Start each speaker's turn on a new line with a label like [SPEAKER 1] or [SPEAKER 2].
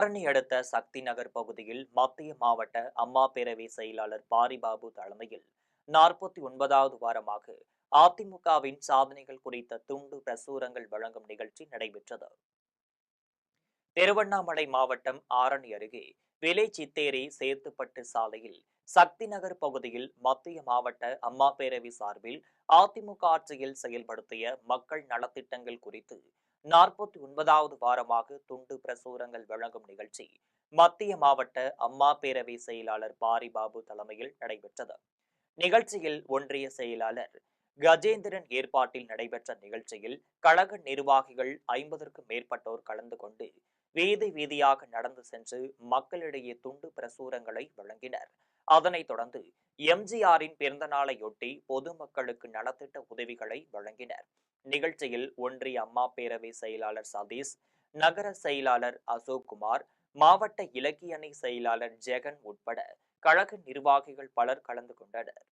[SPEAKER 1] ஆரணி அடுத்த சக்தி நகர் பகுதியில் மத்திய மாவட்ட அம்மா பேரவை செயலாளர் பாரிபாபு தலைமையில் 49வது வாரமாக அதிமுகவின் சாதனைகள் குறித்த துண்டு பிரசுரங்கள் வழங்கும் நிகழ்ச்சி நடைபெற்றது. திருவண்ணாமலை மாவட்டம் ஆரணி அருகே விலை சித்தேரி சேத்துப்பட்டு சாலையில் சக்தி நகர் பகுதியில் மத்திய மாவட்ட அம்மா பேரவை சார்பில் அதிமுக ஆட்சியில் செயல்படுத்திய மக்கள் நலத்திட்டங்கள் குறித்து 49வது வாரமாக துண்டு பிரசுரங்கள் வழங்கும் நிகழ்ச்சி மத்திய மாவட்ட அம்மா பேரவை செயலாளர் பாரிபாபு தலைமையில் நடைபெற்றது. நிகழ்ச்சியில் ஒன்றிய செயலாளர் கஜேந்திரன் ஏற்பாட்டில் நடைபெற்ற நிகழ்ச்சியில் கழக நிர்வாகிகள் 50க்கும் மேற்பட்டோர் கலந்து கொண்டு வீதி வீதியாக நடந்து சென்று மக்களிடையே துண்டு பிரசுரங்களை வழங்கினர். அதனைத் தொடர்ந்து எம்ஜிஆரின் பிறந்த நாளையொட்டி பொதுமக்களுக்கு நலத்திட்ட உதவிகளை வழங்கினர். நிகழ்ச்சியில் ஒன்றிய அம்மா பேரவை செயலாளர் சதீஷ், நகர செயலாளர் அசோக்குமார், மாவட்ட இலக்கிய அணி செயலாளர் ஜெகன் உட்பட கழக நிர்வாகிகள் பலர் கலந்து கொண்டனர்.